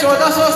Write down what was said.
1400